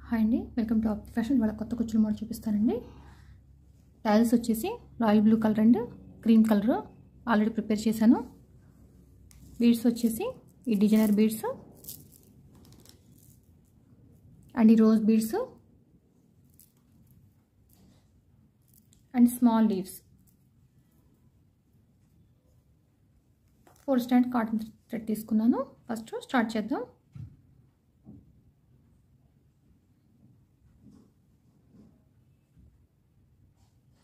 Hi అండి, welcome to ఆప్తి fashion. వాళ్ళ కొత్త కుచ్చుల మోడల్ చూపిస్తానండి. టైల్స్ వచ్చేసి royal blue colour and cream colour already prepare చేశాను. బీడ్స్ వచ్చేసి ఈ డిజైనర్ బీడ్స్ అండ్ ఈ rose beads and small leaves. 4 strand cotton thread తీసుకున్నాను. ఫస్ట్ స్టార్ట్ చేద్దాం.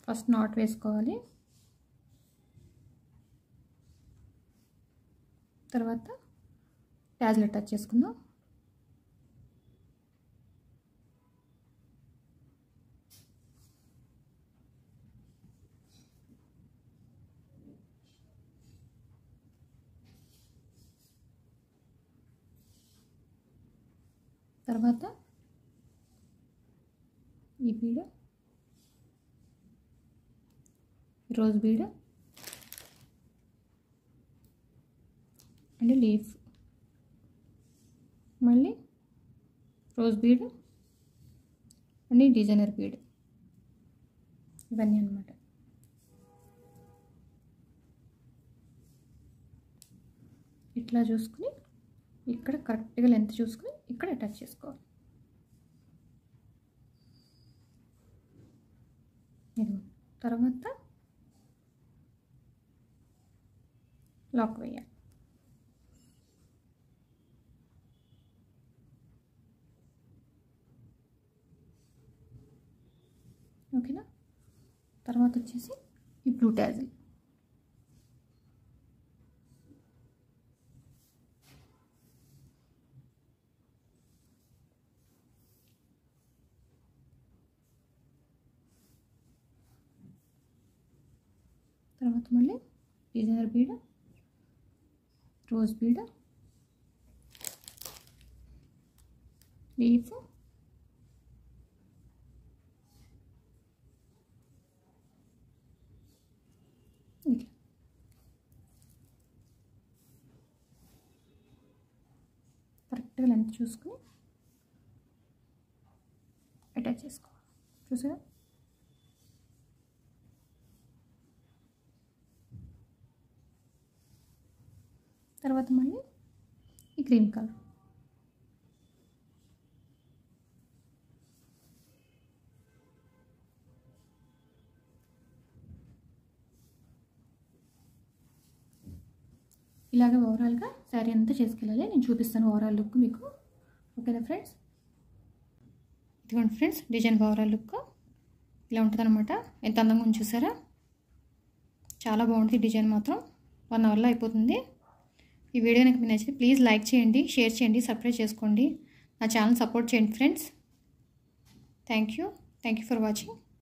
ఫస్ట్ నాట్ వేసుకోవాలి, తర్వాత ట్యాజ్లు అటాచ్ చేసుకుందాం. తర్వాత ఈ bead, rose bead and leaf, మళ్ళీ rose bead and designer bead, ఇవన్నీ అన్నమాట. ఇట్లా చూసుకుని ఇక్కడ కరెక్ట్గా లెంత్ చూసుకుని ఇక్కడ అటాచ్ చేసుకోవాలి. తర్వాత లాక్ వేయాలి. ఓకేనా. తర్వాత వచ్చేసి ఈ బ్లూ ట్యాజిల్, తర్వాత మళ్ళీ designer bead, rose bead, leaf, ఇట్లా కరెక్ట్గా లెంత్ చూసుకుని అటాచ్ చేసుకోవాలి. చూసారా. తర్వాత మళ్ళీ ఈ క్రీమ్ కలర్, ఇలాగే ఓవరాల్గా శారీ అంతా చేసుకెళ్ళాలి. నేను చూపిస్తాను ఓవరాల్ లుక్ మీకు. ఓకేనా ఫ్రెండ్స్. ఇదిగోండి ఫ్రెండ్స్, డిజైన్ ఓవరాల్ లుక్ ఇలా ఉంటుంది అనమాట. ఎంత అందంగా ఉంది చూసారా. చాలా బాగుంటుంది డిజైన్ మాత్రం. 1 అవర్లో అయిపోతుంది. ఈ వీడియో నాకు మీకు నచ్చితే ప్లీజ్ లైక్ చేయండి, షేర్ చేయండి, సబ్స్క్రైబ్ చేసుకోండి. నా ఛానల్ సపోర్ట్ చేయండి friends. Thank you for watching.